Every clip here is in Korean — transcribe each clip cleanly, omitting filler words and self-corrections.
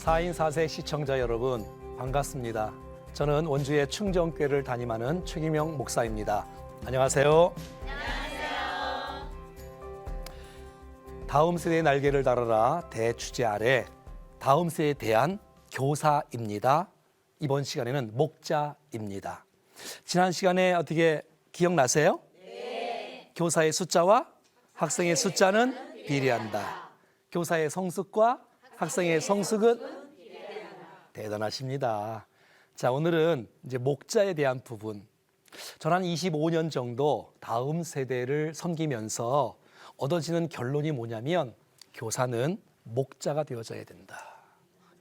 4인 4세 시청자 여러분 반갑습니다. 저는 원주의 충정교회를 담임하는 최기명 목사입니다. 안녕하세요. 안녕하세요. 다음 세대의 날개를 달아라 대주제 아래 다음 세대에 대한 교사입니다. 이번 시간에는 목자입니다. 지난 시간에 어떻게 기억나세요? 네. 교사의 숫자와 학생의 숫자는 비례한다. 교사의 성숙과 학생의 성숙은 대단하십니다. 자, 오늘은 이제 목자에 대한 부분. 저는 한 25년 정도 다음 세대를 섬기면서 얻어지는 결론이 뭐냐면 교사는 목자가 되어져야 된다.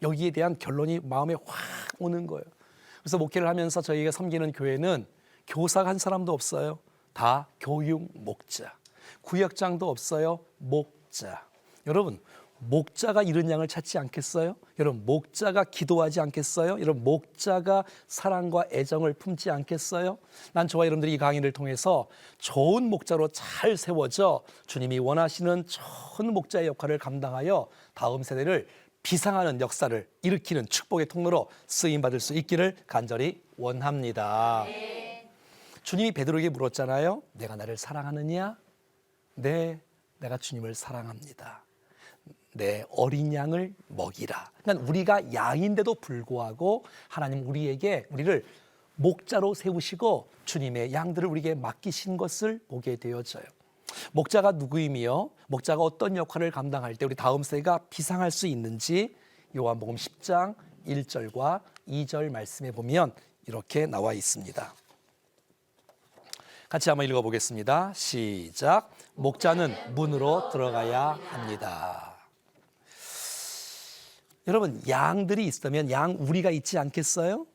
여기에 대한 결론이 마음에 확 오는 거예요. 그래서 목회를 하면서 저희가 섬기는 교회는 교사가 한 사람도 없어요. 다 교육 목자. 구역장도 없어요. 목자. 여러분, 목자가 이런 양을 찾지 않겠어요? 여러분, 목자가 기도하지 않겠어요? 여러분, 목자가 사랑과 애정을 품지 않겠어요? 난 저와 여러분들이 이 강의를 통해서 좋은 목자로 잘 세워져 주님이 원하시는 좋은 목자의 역할을 감당하여 다음 세대를 비상하는 역사를 일으키는 축복의 통로로 쓰임받을 수 있기를 간절히 원합니다. 네. 주님이 베드로에게 물었잖아요. 내가 나를 사랑하느냐? 네, 내가 주님을 사랑합니다. 내 어린 양을 먹이라. 그러니까 우리가 양인데도 불구하고 하나님 우리를 목자로 세우시고 주님의 양들을 우리에게 맡기신 것을 보게 되어져요. 목자가 누구이며 목자가 어떤 역할을 감당할 때 우리 다음 세대가 비상할 수 있는지 요한복음 10장 1절과 2절 말씀에 보면 이렇게 나와 있습니다. 같이 한번 읽어보겠습니다. 시작. 목자는 문으로 들어가야 합니다. 여러분, 양들이 있다면 양 우리가 있지 않겠어요?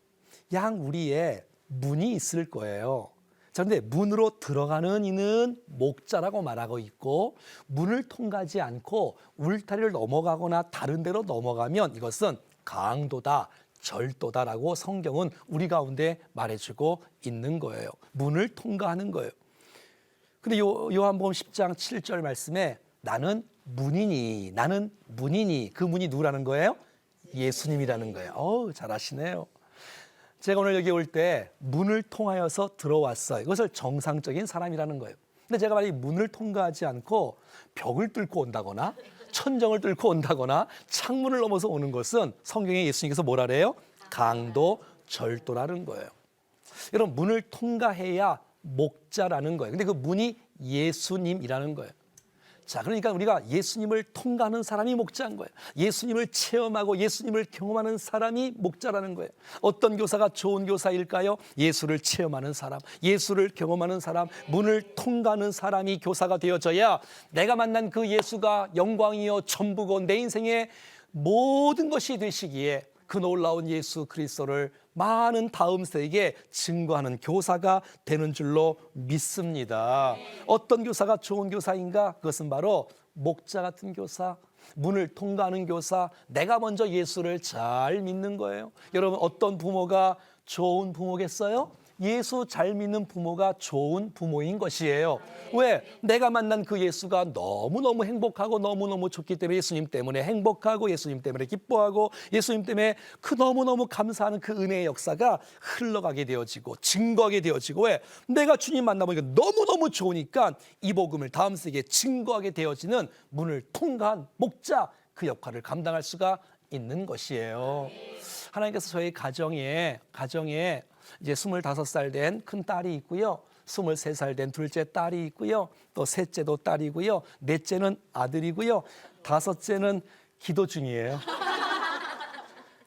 양 우리에 문이 있을 거예요. 자, 그런데 문으로 들어가는 이는 목자라고 말하고 있고 문을 통과하지 않고 울타리를 넘어가거나 다른 데로 넘어가면 이것은 강도다, 절도다라고 성경은 우리 가운데 말해주고 있는 거예요. 문을 통과하는 거예요. 근데 요한복음 10장 7절 말씀에 나는 문이니 그 문이 누구라는 거예요? 예수님이라는 거예요. 잘하시네요. 제가 오늘 여기 올 때 문을 통하여서 들어왔어요. 이것을 정상적인 사람이라는 거예요. 근데 제가 만약에 문을 통과하지 않고 벽을 뚫고 온다거나 천정을 뚫고 온다거나 창문을 넘어서 오는 것은 성경에 예수님께서 뭐라 그래요? 강도, 절도라는 거예요. 여러분, 문을 통과해야 목자라는 거예요. 근데 그 문이 예수님이라는 거예요. 자, 그러니까 우리가 예수님을 통과하는 사람이 목자인 거예요. 예수님을 체험하고 예수님을 경험하는 사람이 목자라는 거예요. 어떤 교사가 좋은 교사일까요? 예수를 체험하는 사람, 예수를 경험하는 사람, 문을 통과하는 사람이 교사가 되어져야 내가 만난 그 예수가 영광이요 전부고 내 인생의 모든 것이 되시기에 그 놀라운 예수 그리스도를 많은 다음 세대에게 증거하는 교사가 되는 줄로 믿습니다. 어떤 교사가 좋은 교사인가? 그것은 바로 목자 같은 교사, 문을 통과하는 교사, 내가 먼저 예수를 잘 믿는 거예요. 여러분, 어떤 부모가 좋은 부모겠어요? 예수 잘 믿는 부모가 좋은 부모인 것이에요. 왜? 내가 만난 그 예수가 너무너무 행복하고 너무너무 좋기 때문에 예수님 때문에 행복하고 예수님 때문에 기뻐하고 예수님 때문에 그 너무너무 감사하는 그 은혜의 역사가 흘러가게 되어지고 증거하게 되어지고 왜? 내가 주님 만나보니까 너무너무 좋으니까 이 복음을 다음 세대에 증거하게 되어지는 문을 통과한 목자 그 역할을 감당할 수가 있는 것이에요. 하나님께서 저희 가정에 이제 25살 된 큰 딸이 있고요. 23살 된 둘째 딸이 있고요. 또 셋째도 딸이고요. 넷째는 아들이고요. 다섯째는 기도 중이에요.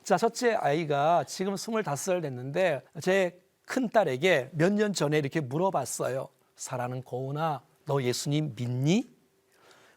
자, 첫째 아이가 지금 25살 됐는데 제 큰 딸에게 몇 년 전에 이렇게 물어봤어요. 사랑하는 고은아, 너 예수님 믿니?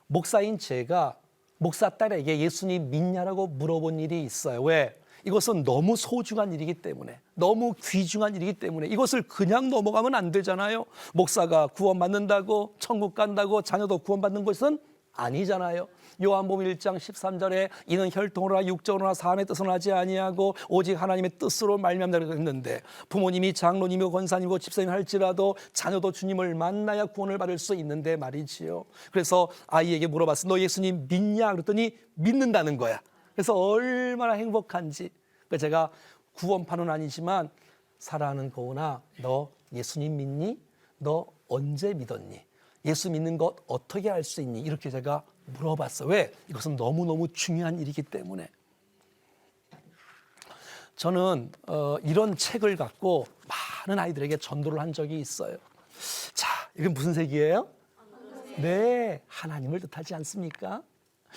목사인 제가 목사 딸에게 예수님 믿냐라고 물어본 일이 있어요. 왜? 이것은 너무 소중한 일이기 때문에, 너무 귀중한 일이기 때문에 이것을 그냥 넘어가면 안 되잖아요. 목사가 구원받는다고 천국 간다고 자녀도 구원받는 것은 아니잖아요. 요한복음 1장 13절에 이는 혈통으로나 육적으로나 사람의 뜻으로 하지 아니하고 오직 하나님의 뜻으로 말미암다 했는데 부모님이 장로님이고 권사님이고 집사님 할지라도 자녀도 주님을 만나야 구원을 받을 수 있는데 말이지요. 그래서 아이에게 물어봤어. 너 예수님 믿냐? 그랬더니 믿는다는 거야. 그래서 얼마나 행복한지. 그러니까 제가 구원파는 아니지만 사랑하는 고은아, 너 예수님 믿니? 너 언제 믿었니? 예수 믿는 것 어떻게 알 수 있니? 이렇게 제가 물어봤어요. 왜? 이것은 너무너무 중요한 일이기 때문에. 저는 이런 책을 갖고 많은 아이들에게 전도를 한 적이 있어요. 자, 이건 무슨 색이에요? 네, 하나님을 뜻하지 않습니까?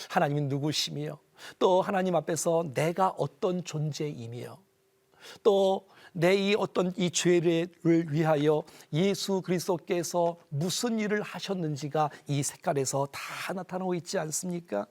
하나님은 누구시며 또 하나님 앞에서 내가 어떤 존재이며 또 내 이 어떤 이 죄를 위하여 예수 그리스도께서 무슨 일을 하셨는지가 이 색깔에서 다 나타나고 있지 않습니까?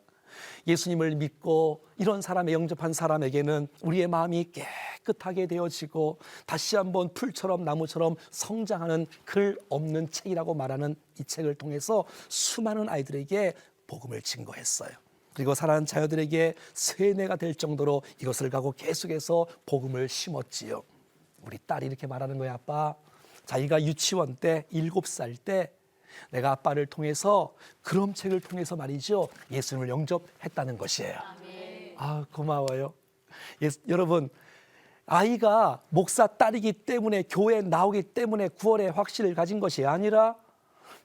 예수님을 믿고 이런 사람에 영접한 사람에게는 우리의 마음이 깨끗하게 되어지고 다시 한번 풀처럼 나무처럼 성장하는 글 없는 책이라고 말하는 이 책을 통해서 수많은 아이들에게 복음을 증거했어요. 그리고 사랑하는 자녀들에게 세뇌가 될 정도로 이것을 가고 계속해서 복음을 심었지요. 우리 딸이 이렇게 말하는 거예요. 아빠, 자기가 유치원 때 7살 때 내가 아빠를 통해서 그런 책을 통해서 말이죠, 예수님을 영접했다는 것이에요. 아, 고마워요. 여러분, 아이가 목사 딸이기 때문에 교회에 나오기 때문에 구원의 확신을 가진 것이 아니라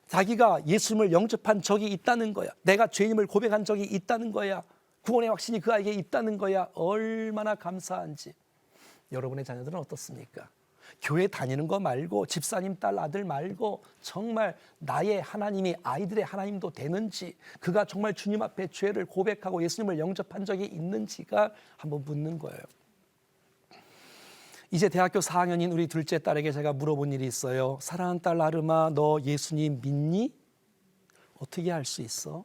자기가 예수님을 영접한 적이 있다는 거야. 내가 죄인임을 고백한 적이 있다는 거야. 구원의 확신이 그 아이에게 있다는 거야. 얼마나 감사한지. 여러분의 자녀들은 어떻습니까? 교회 다니는 거 말고 집사님 딸 아들 말고 정말 나의 하나님이 아이들의 하나님도 되는지, 그가 정말 주님 앞에 죄를 고백하고 예수님을 영접한 적이 있는지가 한번 묻는 거예요. 이제 대학교 4학년인 우리 둘째 딸에게 제가 물어본 일이 있어요. 사랑하는 딸 아름아, 너 예수님 믿니? 어떻게 알 수 있어?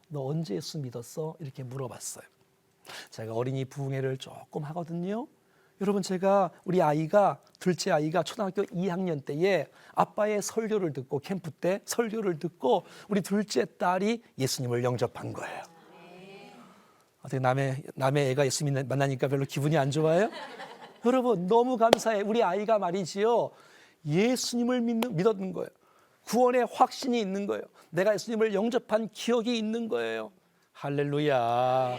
너 언제 예수 믿었어? 이렇게 물어봤어요. 제가 어린이 부흥회를 조금 하거든요. 여러분, 제가 우리 아이가, 둘째 아이가 초등학교 2학년 때에 아빠의 설교를 듣고, 캠프 때 설교를 듣고 우리 둘째 딸이 예수님을 영접한 거예요. 어떻게 남의 애가 예수님 만나니까 별로 기분이 안 좋아요? 여러분, 너무 감사해. 우리 아이가 말이지요, 예수님을 믿었는 거예요. 구원의 확신이 있는 거예요. 내가 예수님을 영접한 기억이 있는 거예요. 할렐루야.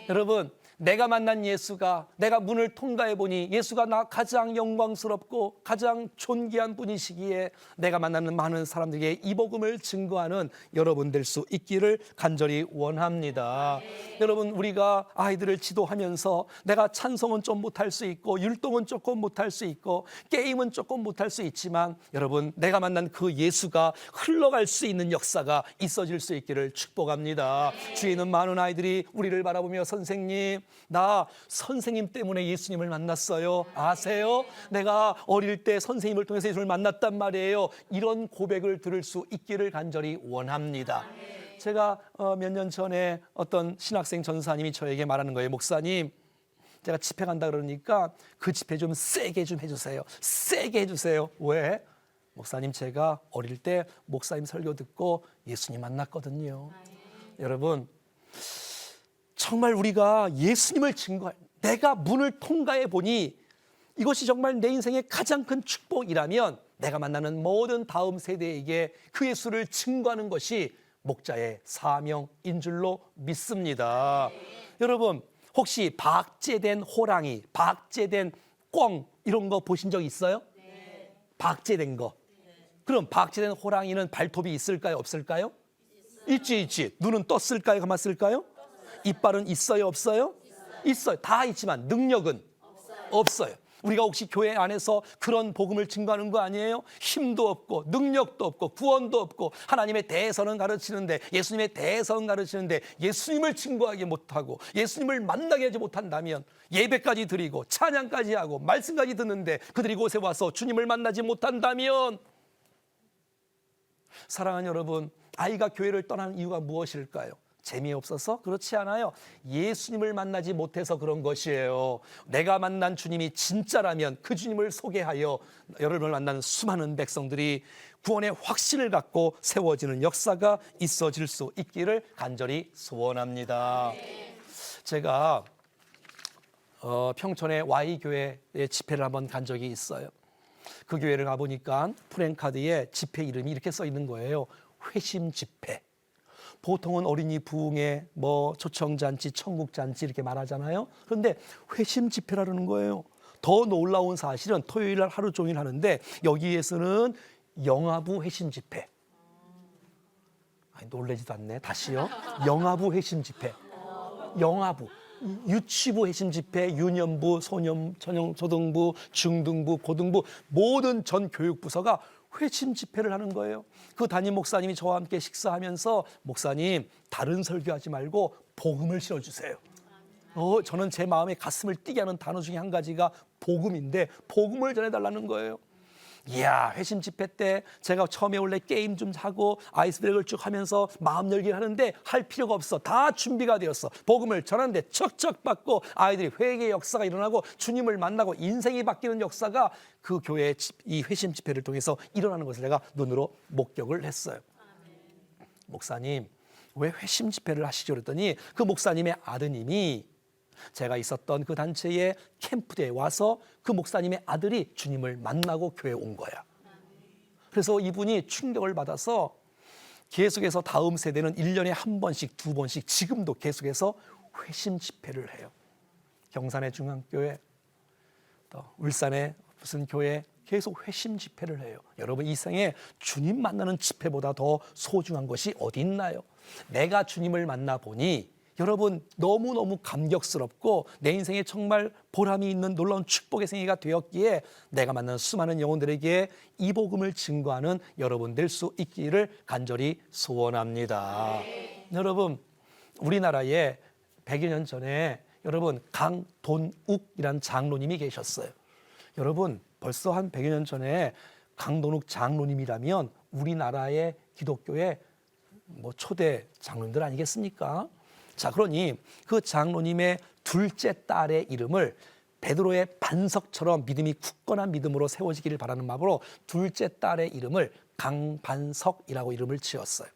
여러분, 내가 만난 예수가, 내가 문을 통과해 보니 예수가 나 가장 영광스럽고 가장 존귀한 분이시기에 내가 만나는 많은 사람들에게 이 복음을 증거하는 여러분 될 수 있기를 간절히 원합니다. 여러분, 우리가 아이들을 지도하면서 내가 찬송은 좀 못할 수 있고 율동은 조금 못할 수 있고 게임은 조금 못할 수 있지만, 여러분, 내가 만난 그 예수가 흘러갈 수 있는 역사가 있어질 수 있기를 축복합니다. 주위에 있는 많은 아이들이 우리를 바라보며 선생님, 나 선생님 때문에 예수님을 만났어요. 아세요? 내가 어릴 때 선생님을 통해서 예수님을 만났단 말이에요. 이런 고백을 들을 수 있기를 간절히 원합니다. 제가 몇 년 전에 어떤 신학생 전사님이 저에게 말하는 거예요. 목사님, 제가 집회 간다 그러니까 그 집회 좀 세게 좀 해주세요. 세게 해주세요. 왜? 목사님, 제가 어릴 때 목사님 설교 듣고 예수님 만났거든요. 여러분, 정말 우리가 예수님을 증거할, 내가 문을 통과해 보니 이것이 정말 내 인생의 가장 큰 축복이라면 내가 만나는 모든 다음 세대에게 그 예수를 증거하는 것이 목자의 사명인 줄로 믿습니다. 여러분, 혹시 박제된 호랑이, 박제된 꿩 이런 거 보신 적 있어요? 박제된 거. 그럼 박제된 호랑이는 발톱이 있을까요? 없을까요? 있지. 눈은 떴을까요? 감았을까요? 이빨은 있어요? 없어요? 있어요. 다 있지만 능력은 없어요. 우리가 혹시 교회 안에서 그런 복음을 증거하는 거 아니에요? 힘도 없고 능력도 없고 구원도 없고 하나님의 대선은 가르치는데, 예수님의 대선 가르치는데 예수님을 증거하지 못하고 예수님을 만나게 하지 못한다면, 예배까지 드리고 찬양까지 하고 말씀까지 듣는데 그들이 곳에 와서 주님을 만나지 못한다면, 사랑하는 여러분, 아이가 교회를 떠나는 이유가 무엇일까요? 재미없어서? 그렇지 않아요. 예수님을 만나지 못해서 그런 것이에요. 내가 만난 주님이 진짜라면 그 주님을 소개하여 여러분을 만나는 수많은 백성들이 구원의 확신을 갖고 세워지는 역사가 있어질 수 있기를 간절히 소원합니다. 제가 평촌의 Y교회의 집회를 한번 간 적이 있어요. 그 교회를 가보니까 프랜카드에 집회 이름이 이렇게 써 있는 거예요. 회심 집회. 보통은 어린이 부흥회, 뭐 초청잔치, 청국잔치 이렇게 말하잖아요. 그런데 회심 집회라는 거예요. 더 놀라운 사실은 토요일 날 하루 종일 하는데 여기에서는 영아부 회심 집회. 아니, 놀라지도 않네. 다시요. 영아부 회심 집회. 영아부. 유치부 회심 집회, 유년부, 초등부, 중등부, 고등부 모든 전 교육부서가 회심 집회를 하는 거예요. 그 담임 목사님이 저와 함께 식사하면서 목사님 다른 설교하지 말고 복음을 실어주세요. 저는 제 마음에 가슴을 뛰게 하는 단어 중에 한 가지가 복음인데 복음을 전해달라는 거예요. 이야, 회심 집회 때 제가 처음에 원래 게임 좀 하고 아이스브레이크를 쭉 하면서 마음 열기를 하는데 할 필요가 없어. 다 준비가 되었어. 복음을 전하는데 척척 받고 아이들이 회개의 역사가 일어나고 주님을 만나고 인생이 바뀌는 역사가 그 교회의 이 회심 집회를 통해서 일어나는 것을 내가 눈으로 목격을 했어요. 목사님, 왜 회심 집회를 하시죠? 그랬더니 그 목사님의 아드님이 제가 있었던 그 단체의 캠프대에 와서 그 목사님의 아들이 주님을 만나고 교회에 온 거야. 그래서 이분이 충격을 받아서 계속해서 다음 세대는 1년에 한 번씩, 두 번씩 지금도 계속해서 회심 집회를 해요. 경산의 중앙교회, 또 울산의 무슨 교회 계속 회심 집회를 해요. 여러분, 이 생에 주님 만나는 집회보다 더 소중한 것이 어디 있나요? 내가 주님을 만나보니 여러분 너무너무 감격스럽고 내 인생에 정말 보람이 있는 놀라운 축복의 생애가 되었기에 내가 만난 수많은 영혼들에게 이 복음을 증거하는 여러분 될 수 있기를 간절히 소원합니다. 여러분, 우리나라에 100여 년 전에 여러분 강돈욱이라는 장로님이 계셨어요. 여러분, 벌써 한 100여 년 전에 강돈욱 장로님이라면 우리나라의 기독교의 뭐 초대 장로님들 아니겠습니까? 자, 그러니 그 장로님의 둘째 딸의 이름을 베드로의 반석처럼 믿음이 굳건한 믿음으로 세워지기를 바라는 마음으로 둘째 딸의 이름을 강반석이라고 이름을 지었어요.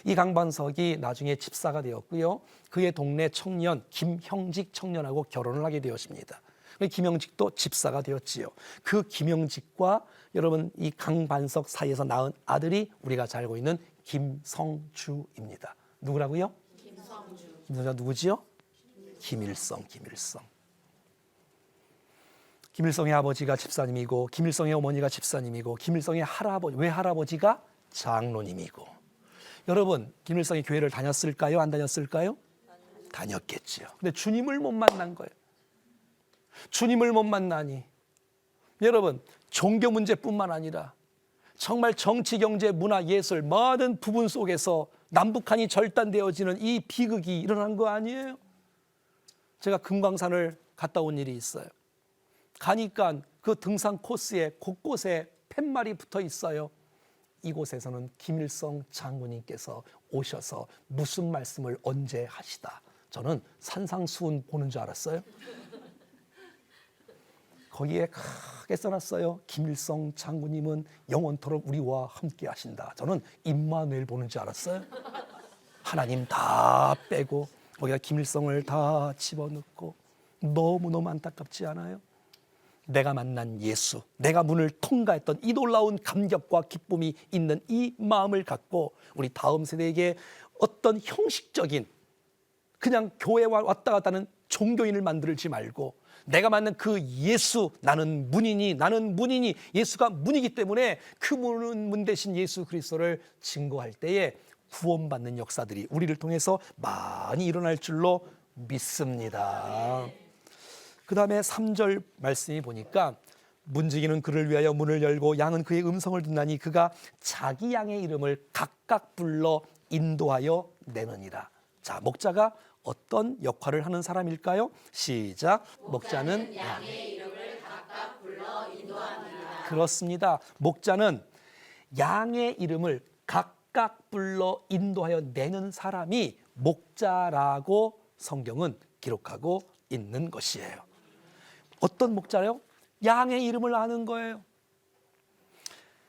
이 강반석이 나중에 집사가 되었고요. 그의 동네 청년 김형직 청년하고 결혼을 하게 되었습니다. 김형직도 집사가 되었지요. 그 김형직과 여러분 이 강반석 사이에서 낳은 아들이 우리가 잘 알고 있는 김성주입니다. 누구라고요? 김성주. 누구지요? 김일성. 김일성의 아버지가 집사님이고 김일성의 어머니가 집사님이고 김일성의 할아버지, 외할아버지가 장로님이고. 여러분, 김일성이 교회를 다녔을까요? 안 다녔을까요? 다녔겠지요. 근데 주님을 못 만난 거예요. 주님을 못 만나니 여러분, 종교 문제뿐만 아니라 정말 정치, 경제, 문화, 예술 많은 부분 속에서 남북한이 절단되어지는 이 비극이 일어난 거 아니에요? 제가 금강산을 갔다 온 일이 있어요. 가니까 그 등산 코스에 곳곳에 팻말이 붙어 있어요. 이곳에서는 김일성 장군님께서 오셔서 무슨 말씀을 언제 하시다. 저는 산상수훈 보는 줄 알았어요. 거기에 크게 써놨어요. 김일성 장군님은 영원토록 우리와 함께 하신다. 저는 임마누엘 보는 줄 알았어요. 하나님 다 빼고 거기가 김일성을 다 집어넣고. 너무너무 안타깝지 않아요? 내가 만난 예수, 내가 문을 통과했던 이 놀라운 감격과 기쁨이 있는 이 마음을 갖고 우리 다음 세대에게 어떤 형식적인 그냥 교회에 왔다 갔다 하는 종교인을 만들지 말고 내가 만난 그 예수, 나는 문이니 예수가 문이기 때문에 그 문은 문 대신 예수 그리스도를 증거할 때에 구원받는 역사들이 우리를 통해서 많이 일어날 줄로 믿습니다. 그 다음에 3절 말씀이 보니까 문지기는 그를 위하여 문을 열고 양은 그의 음성을 듣나니 그가 자기 양의 이름을 각각 불러 인도하여 내느니라. 자, 목자가 어떤 역할을 하는 사람일까요? 시작. 목자는 양의 이름을 각각 불러 인도합니다. 그렇습니다. 목자는 양의 이름을 각각 불러 인도하여 내는 사람이 목자라고 성경은 기록하고 있는 것이에요. 어떤 목자요? 양의 이름을 아는 거예요.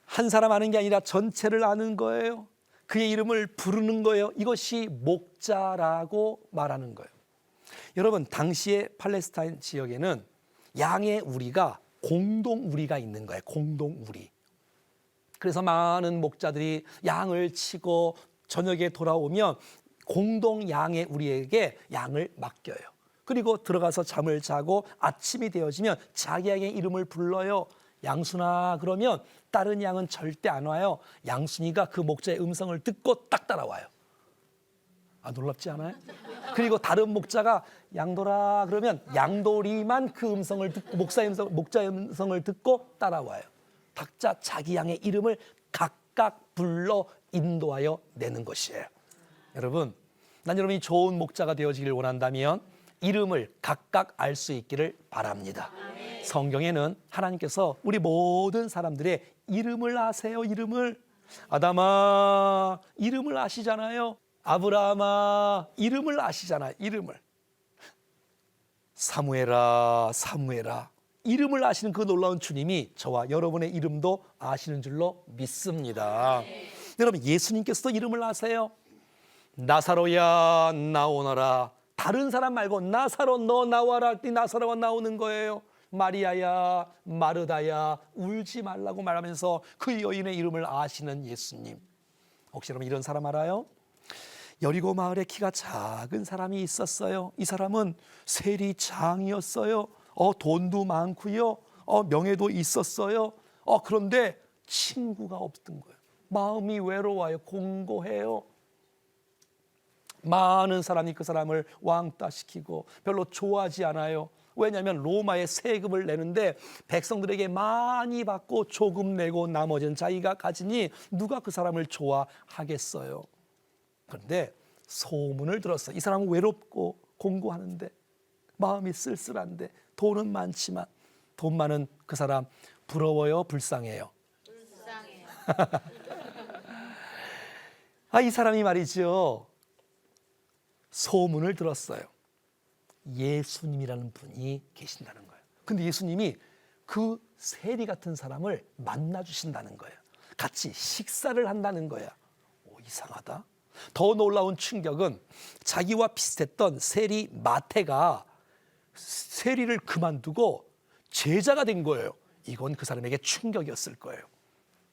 한 사람 아는 게 아니라 전체를 아는 거예요. 그의 이름을 부르는 거예요. 이것이 목자라고 말하는 거예요. 여러분, 당시의 팔레스타인 지역에는 양의 우리가 공동 우리가 있는 거예요. 공동 우리. 그래서 많은 목자들이 양을 치고 저녁에 돌아오면 공동 양의 우리에게 양을 맡겨요. 그리고 들어가서 잠을 자고 아침이 되어지면 자기 양의 이름을 불러요. 양순아 그러면 다른 양은 절대 안 와요. 양순이가 그 목자의 음성을 듣고 딱 따라와요. 아, 놀랍지 않아요? 그리고 다른 목자가 양돌아 그러면 양돌이만 그 음성을 듣고 목자의 음성을 듣고 따라와요. 각자 자기 양의 이름을 각각 불러 인도하여 내는 것이에요. 여러분, 난 여러분이 좋은 목자가 되어지길 원한다면 이름을 각각 알 수 있기를 바랍니다. 성경에는 하나님께서 우리 모든 사람들의 이름을 아세요. 이름을. 아담아 이름을 아시잖아요. 아브라함아 이름을 아시잖아요. 이름을. 사무엘아 사무엘아 이름을 아시는 그 놀라운 주님이 저와 여러분의 이름도 아시는 줄로 믿습니다. 여러분 예수님께서도 이름을 아세요. 나사로야 나오너라. 다른 사람 말고 나사로 너 나와라 할 때 나사로가 나오는 거예요. 마리아야 마르다야 울지 말라고 말하면서 그 여인의 이름을 아시는 예수님. 혹시 여러분 이런 사람 알아요? 여리고 마을에 키가 작은 사람이 있었어요. 이 사람은 세리장이었어요. 돈도 많고요. 명예도 있었어요. 그런데 친구가 없던 거예요. 마음이 외로워요. 공고해요. 많은 사람이 그 사람을 왕따시키고 별로 좋아하지 않아요. 왜냐하면 로마에 세금을 내는데 백성들에게 많이 받고 조금 내고 나머지는 자기가 가지니 누가 그 사람을 좋아하겠어요. 그런데 소문을 들었어요. 이 사람은 외롭고 공고하는데 마음이 쓸쓸한데 돈은 많지만 돈 많은 그 사람 부러워요, 불쌍해요? 불쌍해요. 이 사람이 말이죠. 소문을 들었어요. 예수님이라는 분이 계신다는 거예요. 근데 예수님이 그 세리 같은 사람을 만나 주신다는 거예요. 같이 식사를 한다는 거야. 이상하다. 더 놀라운 충격은 자기와 비슷했던 세리 마태가 세리를 그만두고 제자가 된 거예요. 이건 그 사람에게 충격이었을 거예요.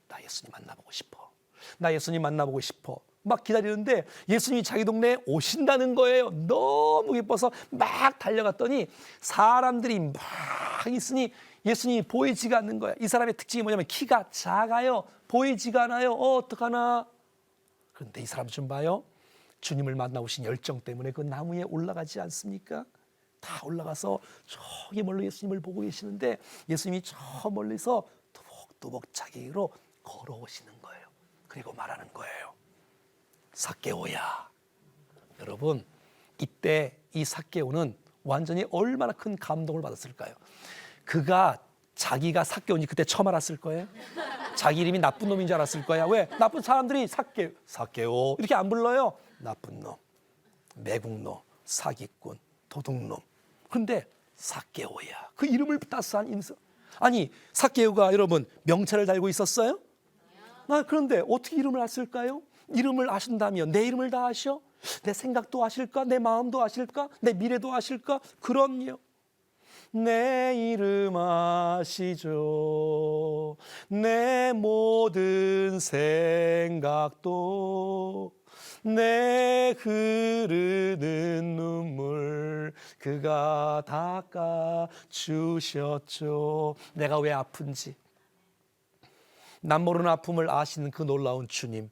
나 예수님 만나보고 싶어. 나 예수님 만나보고 싶어. 막 기다리는데 예수님이 자기 동네에 오신다는 거예요. 너무 기뻐서 막 달려갔더니 사람들이 막 있으니 예수님이 보이지가 않는 거야. 이 사람의 특징이 뭐냐면 키가 작아요. 보이지가 않아요. 어떡하나. 그런데 이 사람 좀 봐요. 주님을 만나오신 열정 때문에 그 나무에 올라가지 않습니까? 다 올라가서 저기 멀리 예수님을 보고 계시는데 예수님이 저 멀리서 또박또박 자기로 걸어오시는 거예요. 그리고 말하는 거예요. 삭개오야. 여러분 이때 이 삭개오는 완전히 얼마나 큰 감동을 받았을까요? 그가 자기가 삭개오니 그때 처음 알았을 거예요. 자기 이름이 나쁜 놈인 줄 알았을 거야. 왜? 나쁜 사람들이 삭개오 이렇게 안 불러요. 나쁜 놈, 매국노, 사기꾼, 도둑놈. 그런데 삭개오야. 그 이름을 따서 한 인성. 아니 삭개오가 여러분 명찰을 달고 있었어요? 그런데 어떻게 이름을 아실까요? 이름을 아신다면 내 이름을 다 아셔? 내 생각도 아실까? 내 마음도 아실까? 내 미래도 아실까? 그럼요. 내 이름 아시죠. 내 모든 생각도 내 흐르는 눈물 그가 닦아 주셨죠. 내가 왜 아픈지 남 모르는 아픔을 아시는 그 놀라운 주님,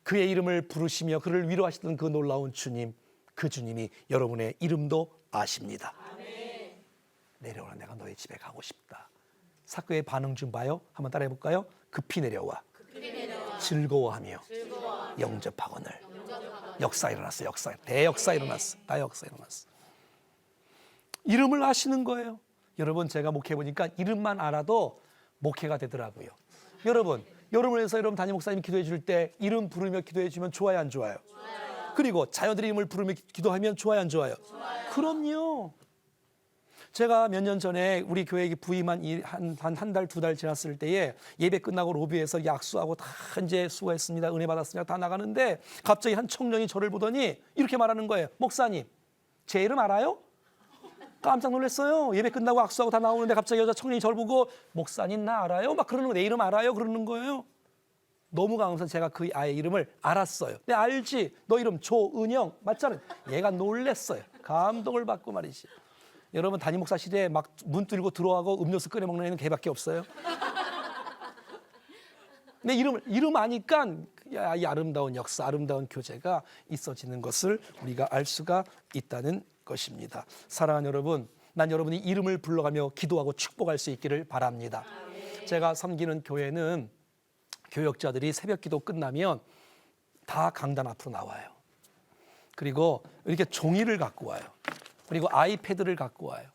그의 이름을 부르시며 그를 위로하시던 그 놀라운 주님, 그 주님이 여러분의 이름도 아십니다. 아멘. 내려오라 내가 너의 집에 가고 싶다. 삭개오의 반응 좀 봐요. 한번 따라해 볼까요? 급히 내려와. 즐거워하며 영접하거늘. 역사 일어났어. 역사. 대역사 일어났어. 다역사 일어났어. 이름을 아시는 거예요. 여러분 제가 목회 보니까 이름만 알아도 목회가 되더라고요. 여러분 여러분에서 여러분 담임 목사님 기도해 줄 때 이름 부르며 기도해 주면 좋아요 안 좋아요? 좋아요. 그리고 자녀들의 이름을 부르며 기도하면 좋아요 안 좋아요? 좋아요. 그럼요. 제가 몇 년 전에 우리 교회에 부임한 한 달, 두 달 지났을 때에 예배 끝나고 로비에서 약수하고 다 이제 수고했습니다. 은혜 받았습니다. 다 나가는데 갑자기 한 청년이 저를 보더니 이렇게 말하는 거예요. 목사님, 제 이름 알아요? 깜짝 놀랐어요. 예배 끝나고 악수하고 다 나오는데 갑자기 여자 청년이 저를 보고 목사님 나 알아요? 막 그러는 거 내 이름 알아요? 그러는 거예요. 너무 강해서 제가 그 아이 이름을 알았어요. 네, 알지? 너 이름 조은영 맞잖아. 얘가 놀랬어요. 감동을 받고 말이지. 여러분 담임 목사실에 막 문 뚫고 들어가고 음료수 끓여 먹는 애는 걔밖에 없어요. 내 이름 아니까 이 아름다운 역사, 아름다운 교제가 있어지는 것을 우리가 알 수가 있다는 것입니다. 사랑하는 여러분, 난 여러분이 이름을 불러가며 기도하고 축복할 수 있기를 바랍니다. 제가 섬기는 교회는 교역자들이 새벽 기도 끝나면 다 강단 앞으로 나와요. 그리고 이렇게 종이를 갖고 와요. 그리고 아이패드를 갖고 와요.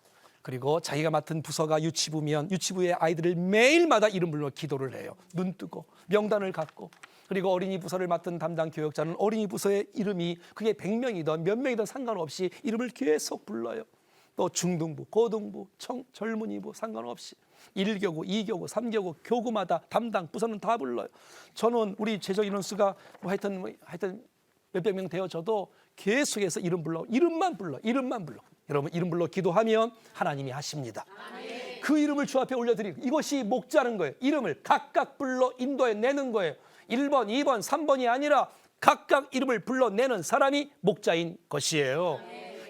그리고 자기가 맡은 부서가 유치부면 유치부의 아이들을 매일마다 이름 불러 기도를 해요. 눈 뜨고 명단을 갖고. 그리고 어린이 부서를 맡은 담당 교역자는 어린이 부서의 이름이 그게 100명이든 몇 명이든 상관없이 이름을 계속 불러요. 또 중등부, 고등부, 젊은이부 상관없이 1교구, 2교구, 3교구 교구마다 담당 부서는 다 불러요. 저는 우리 재적 인원수가 하여튼 몇백 명 되어져도 계속해서 이름만 불러. 여러분 이름 불러 기도하면 하나님이 하십니다. 그 이름을 주 앞에 올려드리고 이것이 목자는 거예요. 이름을 각각 불러 인도해 내는 거예요. 1번, 2번, 3번이 아니라 각각 이름을 불러내는 사람이 목자인 것이에요.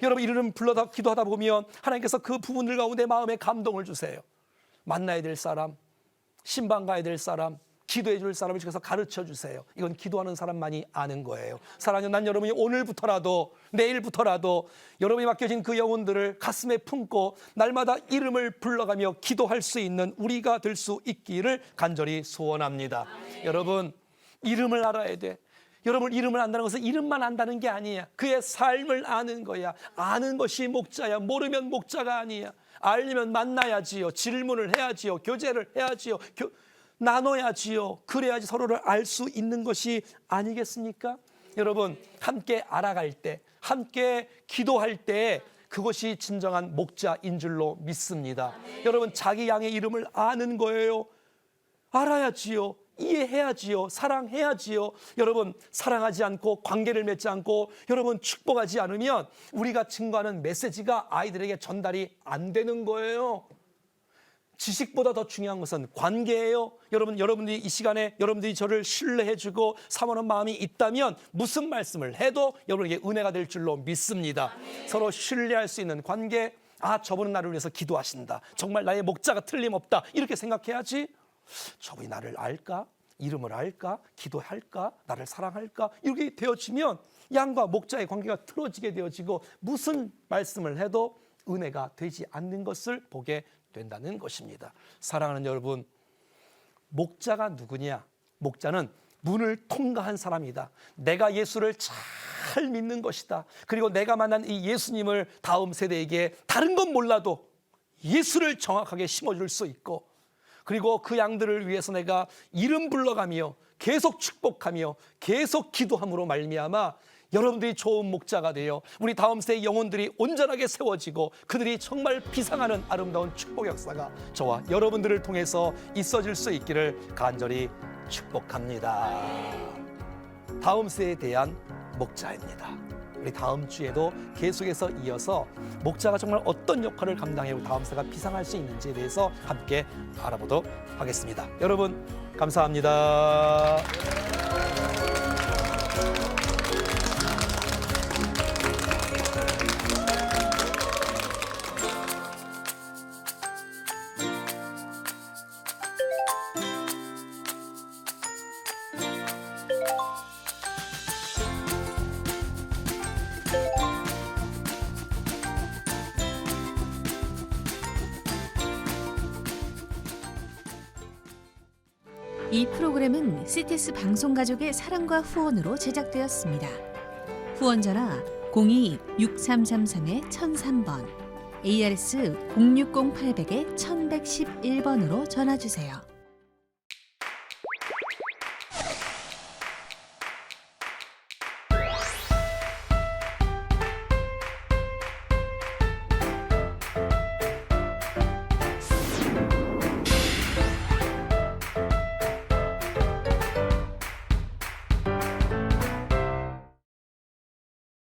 여러분 이름 불러 기도하다 보면 하나님께서 그 부분들 가운데 마음에 감동을 주세요. 만나야 될 사람, 신방 가야 될 사람, 기도해 줄 사람을 주셔서 가르쳐 주세요. 이건 기도하는 사람만이 아는 거예요. 사랑하는 난 여러분이 오늘부터라도 내일부터라도 여러분이 맡겨진 그 영혼들을 가슴에 품고 날마다 이름을 불러가며 기도할 수 있는 우리가 될 수 있기를 간절히 소원합니다. 여러분 이름을 알아야 돼. 여러분 이름을 안다는 것은 이름만 안다는 게 아니야. 그의 삶을 아는 거야. 아는 것이 목자야. 모르면 목자가 아니야. 알려면 만나야지요. 질문을 해야지요. 교제를 해야지요. 나눠야지요. 그래야지 서로를 알 수 있는 것이 아니겠습니까? 여러분 함께 알아갈 때, 함께 기도할 때 그것이 진정한 목자인 줄로 믿습니다. 여러분 자기 양의 이름을 아는 거예요. 알아야지요. 이해해야지요. 사랑해야지요. 여러분 사랑하지 않고 관계를 맺지 않고 여러분 축복하지 않으면 우리가 증거하는 메시지가 아이들에게 전달이 안 되는 거예요. 지식보다 더 중요한 것은 관계예요. 여러분들이 이 시간에 여러분들이 저를 신뢰해주고 사모하는 마음이 있다면 무슨 말씀을 해도 여러분에게 은혜가 될 줄로 믿습니다. 서로 신뢰할 수 있는 관계. 아, 저분은 나를 위해서 기도하신다. 정말 나의 목자가 틀림없다. 이렇게 생각해야지. 저분이 나를 알까? 이름을 알까? 기도할까? 나를 사랑할까? 이렇게 되어지면 양과 목자의 관계가 틀어지게 되어지고 무슨 말씀을 해도 은혜가 되지 않는 것을 보게 된다는 것입니다. 사랑하는 여러분, 목자가 누구냐? 목자는 문을 통과한 사람이다. 내가 예수를 잘 믿는 것이다. 그리고 내가 만난 이 예수님을 다음 세대에게 다른 건 몰라도 예수를 정확하게 심어줄 수 있고 그리고 그 양들을 위해서 내가 이름 불러가며 계속 축복하며 계속 기도함으로 말미암아 여러분들이 좋은 목자가 되어 우리 다음 세대 영혼들이 온전하게 세워지고 그들이 정말 비상하는 아름다운 축복 역사가 저와 여러분들을 통해서 있어질 수 있기를 간절히 축복합니다. 다음 세대에 대한 목자입니다. 우리 다음 주에도 계속해서 이어서 목자가 정말 어떤 역할을 감당하고 다음 세대가 비상할 수 있는지에 대해서 함께 알아보도록 하겠습니다. 여러분 감사합니다. 이 프로그램은 CTS 방송가족의 사랑과 후원으로 제작되었습니다. 후원 전화 02-6333-1003번, ARS 060-800-1111번으로 전화주세요.